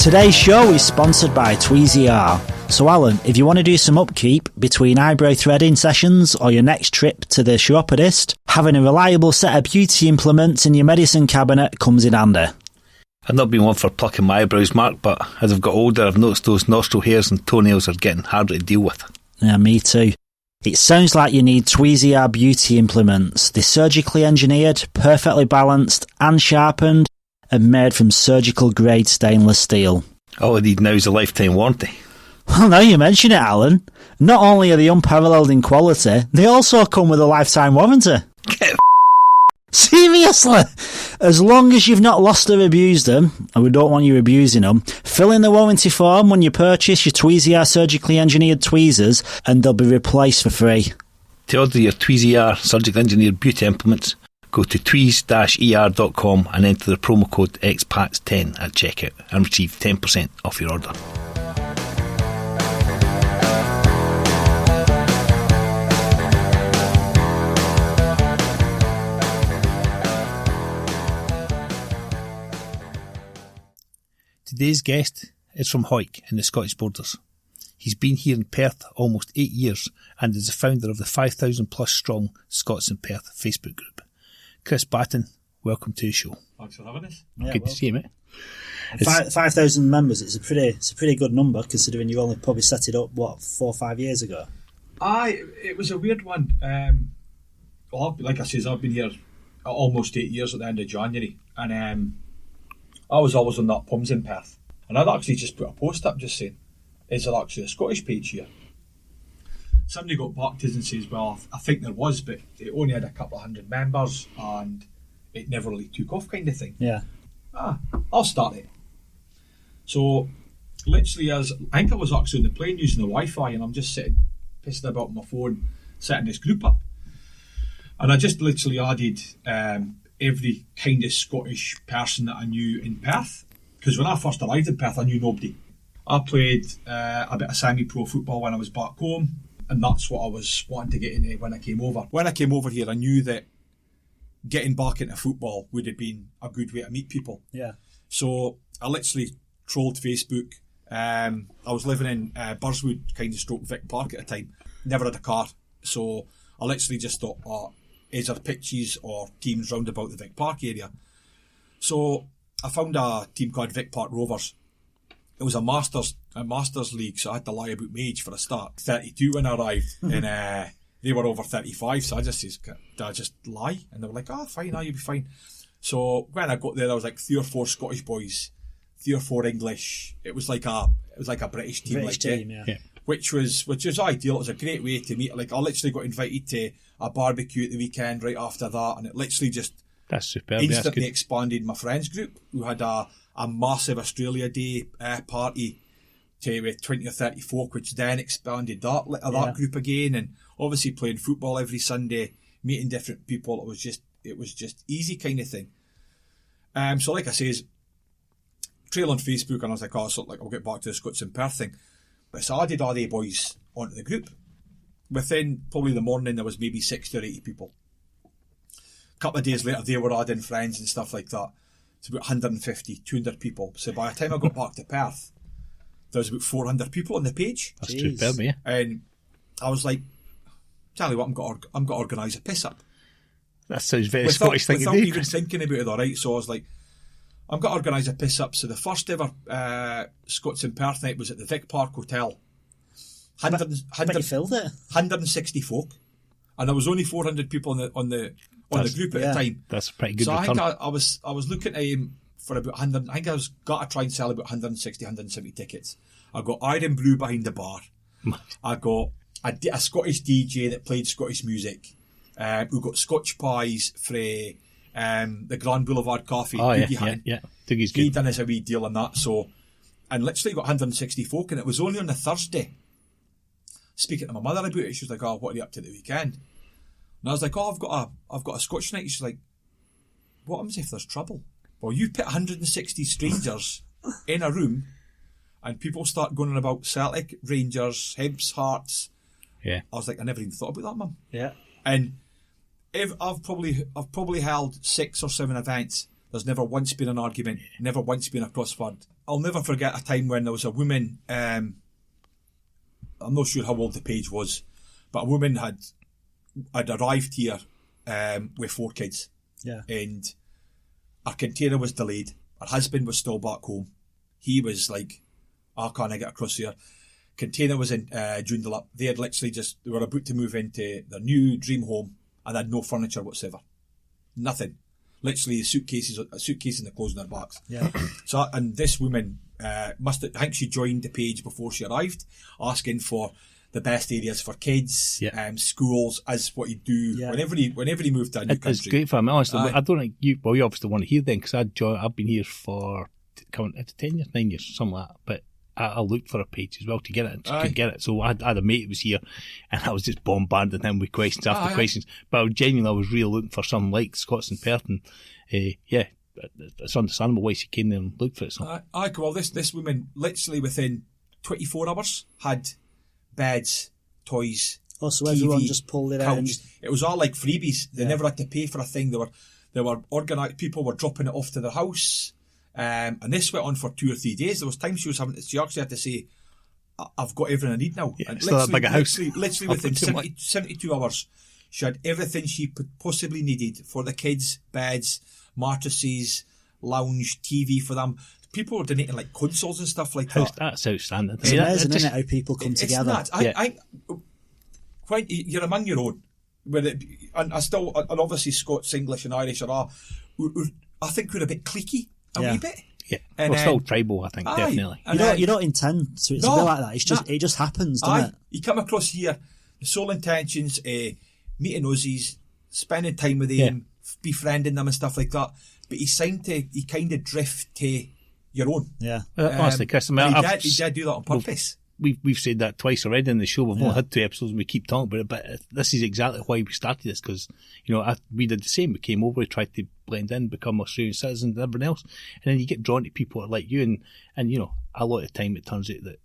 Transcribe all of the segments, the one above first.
Today's show is sponsored by Tweezy R. So Alan, if you want to do some upkeep between eyebrow threading sessions or your next trip to the chiropodist, having a reliable set of beauty implements in your medicine cabinet comes in handy. I've not been one for plucking my eyebrows, Mark, but as I've got older, I've noticed those nostril hairs and toenails are getting harder to deal with. Yeah, me too. It sounds like you need Tweezy R beauty implements. They're surgically engineered, perfectly balanced and sharpened, and made from surgical-grade stainless steel. All I need now is a lifetime warranty. Well, now you mention it, Alan. Not only are they unparalleled in quality, they also come with a lifetime warranty. Get Seriously? As long as you've not lost or abused them, and we don't want you abusing them, fill in the warranty form when you purchase your Tweezy R surgically engineered tweezers, and they'll be replaced for free. To order your Tweezy R surgically engineered beauty implements, go to tweez-er.com and enter the promo code XPATS10 at checkout and receive 10% off your order. Today's guest is from Hawick in the Scottish Borders. He's been here in Perth almost 8 years and is the founder of the 5,000 plus strong Scots in Perth Facebook group. Chris Batten, welcome to the show. Thanks for having us. Yeah, Good to see you, mate. 5,000 members, it's a pretty good number considering you only probably set it up, 4 or 5 years ago? It was a weird one. Like I says, I've been here almost 8 years at the end of January, and I was always on that Pums in Perth, and I'd actually just put a post up just saying, is there actually a Scottish page here? Somebody got back to us and says, well, I think there was, but it only had a couple of hundred members and it never really took off, kind of thing. Yeah. I'll start it. So literally, I think I was actually on the plane using the Wi-Fi, and I'm just sitting pissing about on my phone, setting this group up, and I just literally added every kind of Scottish person that I knew in Perth, because when I first arrived in Perth I knew nobody. I played a bit of semi-pro football when I was back home, and that's what I was wanting to get into when I came over. When I came over here, I knew that getting back into football would have been a good way to meet people. Yeah. So I literally trolled Facebook. I was living in Burswood, kind of stroke Vic Park at the time. Never had a car, so I literally just thought, is there pitches or teams round about the Vic Park area? So I found a team called Vic Park Rovers. It was a Masters league, so I had to lie about my age for a start. 32 when I arrived, and they were over 35, so I just says, did I just lie? And they were like, fine, you'll be fine. So when I got there, I was like 3 or 4 Scottish boys, 3 or 4 English. It was like a British team, Yeah. Which was ideal. It was a great way to meet. Like I literally got invited to a barbecue at the weekend right after that, and it literally just That's superb. instantly expanded my friends group. We had a massive Australia Day party with 20 or 30 folk, which then expanded that group again, and obviously playing football every Sunday, meeting different people. It was just easy kind of thing. So like I says, trail on Facebook, and I was like, I'll get back to the Scots in Perth thing. So I added all the boys onto the group. Within probably the morning, there was maybe 60 or 80 people. A couple of days later, they were adding friends and stuff like that. It's about 150, 200 people. So by the time I got back to Perth, there was about 400 people on the page. That's superb, yeah. And I was like, tell you what, I'm going to organise a piss up. That sounds very Scottish thing to do. Without even thinking about it, all right. So I was like, I'm going to organise a piss up. So the first ever Scots in Perth night was at the Vic Park Hotel. I bet you filled it. 160 folk, and there was only 400 people on the group at the time. That's a pretty good return. return. I think I was looking at him for about 100. I think I was got to try and sell about 160, 170 tickets. I got Iron Brew behind the bar. I got a Scottish DJ that played Scottish music. We got Scotch pies for the Grand Boulevard Coffee. Yeah. Doogie's good. He done us a wee deal on that. So, and literally got 160 folk, and it was only on a Thursday. Speaking to my mother about it, she was like, what are you up to the weekend? And I was like, I've got a Scotch night. She's like, what happens if there's trouble? Well, you put 160 strangers in a room and people start going on about Celtic, Rangers, Hibs, Hearts. Yeah. I was like, I never even thought about that, Mum. Yeah. And if I've probably held 6 or 7 events, there's never once been an argument, never once been a crossword. I'll never forget a time when there was a woman, I'm not sure how old the page was, but a woman had arrived here with 4 kids. Yeah. And her container was delayed. Her husband was still back home. He was like, can't I get across here? Container was in Joondalup. They had literally they were about to move into their new dream home and had no furniture whatsoever. Nothing. Literally suitcases and the clothes in their backs. Yeah. So, and this woman I think she joined the page before she arrived, asking for the best areas for kids, schools, as what you do whenever you move to a new country. It's great for me, honestly. I don't think you obviously want to hear then, because I've been here for 10 years, 9 years, something like that, but I looked for a page as well to get it. So I had a mate who was here, and I was just bombarding him with questions after questions. But I was really looking for something like Scots and Perth, and it's understandable why she came there and looked for it. So. Well, this woman literally within 24 hours had beds, toys. Oh, so TV, everyone just pulled it out. It was all like freebies. They never had to pay for a thing. They were organised. People were dropping it off to their house. And this went on for 2 or 3 days. There was times she actually had to say, I've got everything I need now. Yeah, and still that big a house. Literally within 72 hours, she had everything she possibly needed for the kids: beds, mattresses, lounge, TV for them. People were donating like consoles and stuff like that. That's outstanding. It's amazing, isn't it, how people come together? When you're among your own, and obviously Scots, English and Irish are I think we're a bit cliquey. A wee bit. Yeah. We're still tribal, I think, definitely. You don't intend to be like that. It just happens, doesn't it? You come across here, the sole intentions, meeting Aussies, spending time with them, befriending them and stuff like that. But you kind of drift to your own. Yeah. Honestly, Chris, he did do that on purpose. We've said that twice already in the show. We've only had 2 episodes and we keep talking about it, but this is exactly why we started this, because we did the same. We came over, we tried to blend in, become Australian citizens and everything else, and then you get drawn to people like you, and a lot of the time it turns out that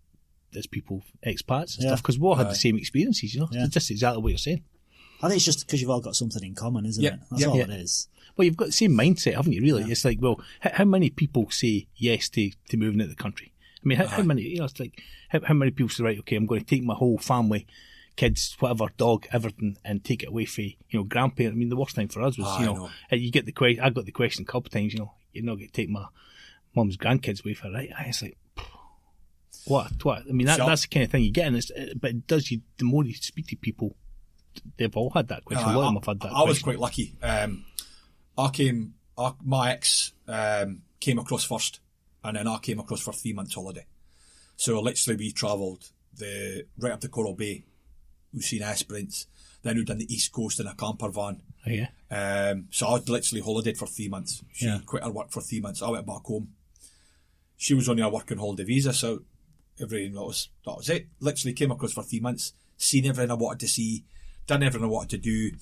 there's people, expats and stuff, because we all had the same experiences. It's just exactly what you're saying. I think it's just because you've all got something in common, isn't it? That's all it is. Well, you've got the same mindset, haven't you, really? It's like, well, how many people say yes to moving out of the country? I mean, how many, it's like, how many people say, right, okay, I'm going to take my whole family, kids, whatever, dog, everything, and take it away for, grandparents. I mean, the worst thing for us was, you get the question, I got the question a couple of times, you're not going to take my mum's grandkids away for it, right? It's like, what? I mean, that's the kind of thing you get, but it does, the more you speak to people, they've all had that question. A lot of them have had that question. I was quite lucky. My ex came across first, and then I came across for 3 months holiday. So literally we travelled right up to Coral Bay. We've seen Esperance. Then we've done the East Coast in a camper van. Oh, yeah. So I literally holidayed for 3 months. She quit her work for 3 months. I went back home. She was on a working holiday visa, so everything that was it. Literally came across for 3 months, seen everything I wanted to see, done everything I wanted to do,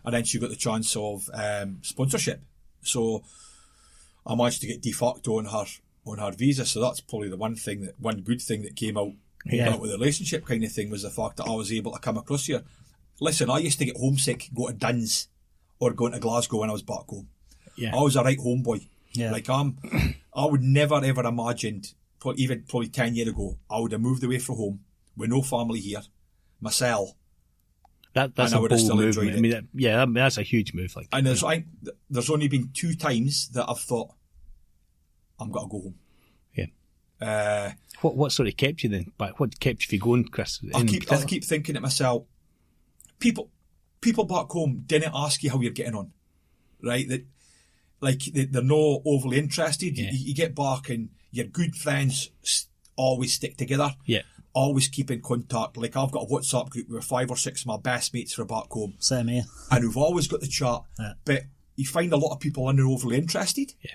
and then she got the chance of sponsorship. So I managed to get de facto on her visa. So that's probably the one good thing that came out with the relationship kind of thing, was the fact that I was able to come across here. Listen, I used to get homesick, go to Duns or going to Glasgow when I was back home. Yeah. I was a right homeboy. Yeah. Like I would never ever imagined, even probably 10 years ago, I would have moved away from home with no family here, myself. That's a bold move. I mean, that's a huge move. And there's only been 2 times that I've thought, I'm going to go home. Yeah. What sort of kept you then? What kept you going, Chris? I keep thinking to myself, people back home didn't ask you how you're getting on, right? They're not overly interested. Yeah. You get back and your good friends always stick together. Yeah. Always keep in contact. Like, I've got a WhatsApp group with 5 or 6 of my best mates from back home. Same here. And we've always got the chat. Yeah. But you find a lot of people in there overly interested. Yeah.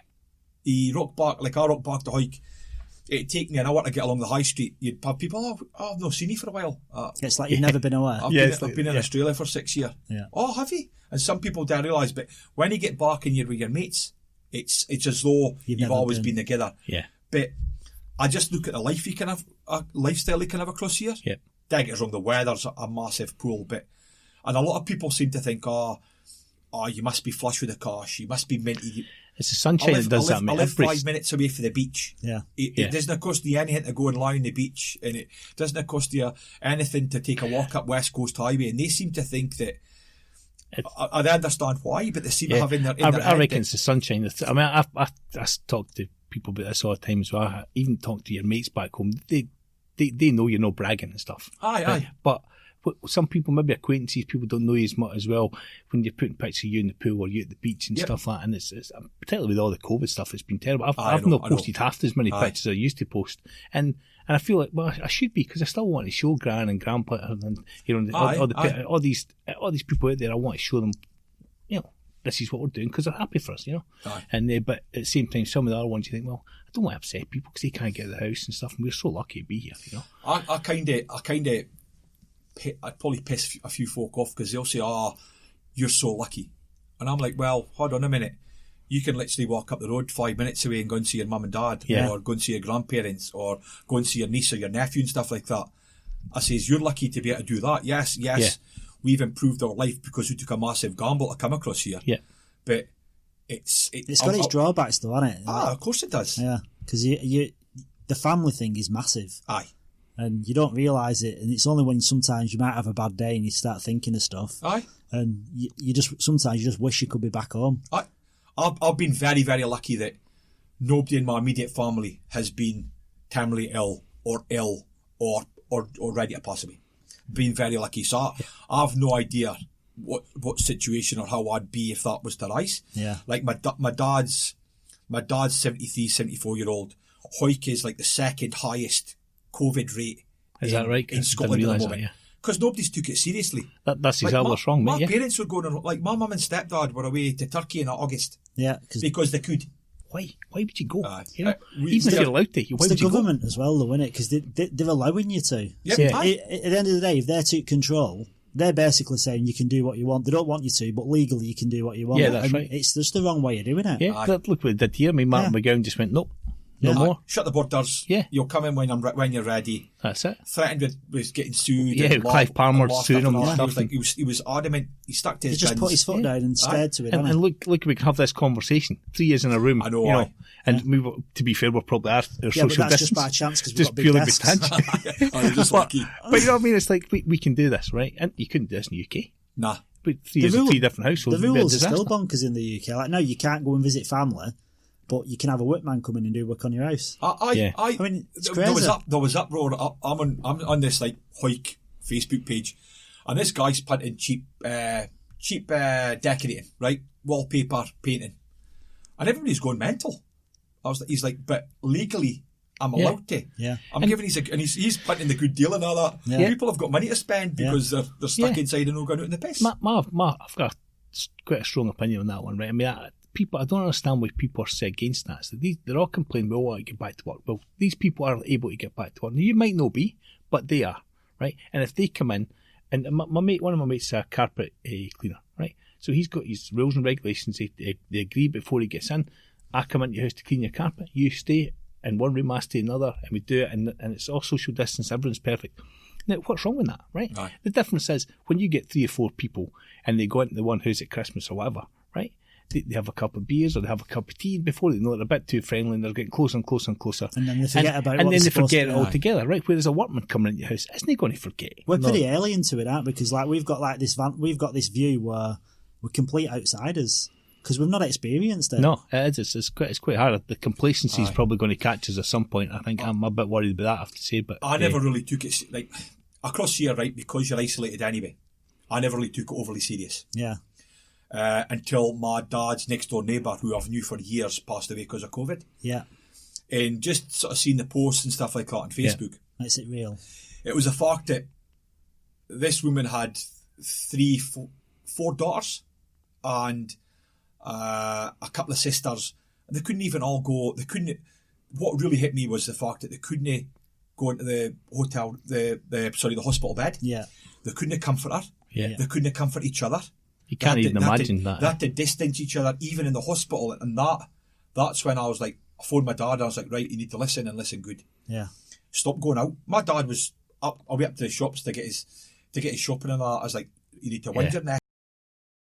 I rock back to hike. It'd take me an hour to get along the high street. You'd have people, I've not seen you for a while. It's like you've never been away. I've been in Australia for 6 years. Yeah. Oh, have you? And some people don't realise, but when you get back and you're with your mates, it's as though you've always been together. Yeah. But I just look at the life you can have, lifestyle you can have across here. Yeah. Don't get us wrong, the weather's a massive pull, and a lot of people seem to think, you must be flush with the cash, you must be minty. It's the sunshine that does that, mate. I live 5 minutes away from the beach. Yeah. It doesn't cost you anything to go and lie on the beach, and it doesn't cost you anything to take a walk up West Coast Highway. And they seem to think that. I understand why, but they seem to have in their. I reckon it's the sunshine. I mean, I talk to people about this all the time as well. I even talk to your mates back home. They know you're not bragging and stuff. Aye. But some people, maybe acquaintances, people don't know you as much as well. When you're putting pictures of you in the pool or you at the beach and stuff like that, and it's particularly with all the COVID stuff, it's been terrible. I've not posted half as many pictures as I used to post, and I feel like, well, I should be, because I still want to show Gran and Grandpa and all these people out there. I want to show them, this is what we're doing because they're happy for us, And but at the same time, some of the other ones you think, well, I don't want to upset people because they can't get out of the house and stuff, and we're so lucky to be here, I'd probably piss a few folk off because they'll say, you're so lucky. And I'm like, well, hold on a minute. You can literally walk up the road 5 minutes away and go and see your mum and dad, or go and see your grandparents, or go and see your niece or your nephew and stuff like that. I says, you're lucky to be able to do that. Yes, we've improved our life because we took a massive gamble to come across here. Yeah. But it's got its drawbacks though, hasn't it? Of course it does. Yeah, because the family thing is massive. Aye. And you don't realise it, and it's only when sometimes you might have a bad day and you start thinking of stuff. Aye. And you just wish you could be back home. I've been very, very lucky that nobody in my immediate family has been terminally ill or ready to pass away. Been very lucky. So I've no idea what situation or how I'd be if that was to rise. Yeah. Like my dad's 73, 74-year-old. Hoik is like the second highest COVID rate. Is that right? In Scotland at the moment. Because nobody's took it seriously. That's exactly what's wrong, mate. My parents were going on, like my mum and stepdad were away to Turkey in August. Yeah. Because they could. Why would you go? Even if you're allowed to, why would you go? It's the government as well, though, isn't it? Because they're allowing you to. Yep. So at the end of the day, if they took control, they're basically saying you can do what you want. They don't want you to, but legally you can do what you want. Yeah, that's right. It's just the wrong way of doing it. Yeah, look what it did here. I mean, Martin McGowan just went, nope. No more. Shut the borders. Yeah. You'll come in when you're ready. That's it. Threatened with getting sued. Yeah, Clive Palmer suing him and stuff. He was adamant. He stuck to his guns. He just put his foot down and stared to it. And look, we can have this conversation. 3 years in a room. I know. And to be fair, we're probably our social but that's distance. Just by chance because just we've got big desks. I'm just lucky. But you know what I mean? It's like we can do this, right? And you couldn't do this in the UK. Nah. But 3 years in 3 different households. The rules are still bonkers in the UK. Like, no, you can't go and visit family, but you can have a workman come in and do work on your house. I mean, it's crazy. There was uproar. I'm on this like Hoik Facebook page, and this guy's punting cheap decorating, right? Wallpaper, painting, and everybody's going mental. He's like, but legally, I'm allowed to. Yeah. I'm giving he's punting the good deal and all that. Yeah. People have got money to spend because they're stuck inside and not going out in the piss. I've got quite a strong opinion on that one, right? I mean, I don't understand why people are so against that. So they're all complaining, we all want to get back to work. Well, these people are able to get back to work. Now, you might not be, but they are, right? And if they come in, and my mate, one of my mates is a carpet cleaner, right? So he's got his rules and regulations. They agree before he gets in. I come into your house to clean your carpet. You stay in one room, I stay in another, and we do it, and it's all social distance. Everyone's perfect. Now, what's wrong with that, right? Aye. The difference is when you get 3 or 4 people and they go into the one house at Christmas or whatever, right? They have a couple of beers or they have a cup of tea before they know they're a bit too friendly and they're getting closer and closer and closer. And then they forget about it. And then they forget it altogether, right? Whereas a workman coming into your house, isn't he going to forget? We're pretty early into it, aren't we? Because like we've got this view where we're complete outsiders because we've not experienced it. No, it is. It's quite hard. The complacency is probably going to catch us at some point. I think I'm a bit worried about that, I have to say. But I never really took it like across here, right? Because you're isolated anyway. I never really took it overly serious. Yeah. Until my dad's next door neighbour, who I've knew for years, passed away because of COVID. Yeah. And just sort of seeing the posts and stuff like that on Facebook. Yeah. Makes it real. It was a fact that this woman had 4 daughters and a couple of sisters. And they couldn't even all go. What really hit me was the fact that they couldn't go into the hotel, the hospital bed. Yeah. They couldn't comfort her. Yeah. They couldn't comfort each other. You can't even imagine that. They had to distance each other, even in the hospital. And that's when I was like, I phoned my dad. I was like, right, you need to listen and listen good. Yeah. Stop going out. My dad was away up to the shops to get his shopping and that. I was like, you need to wind your neck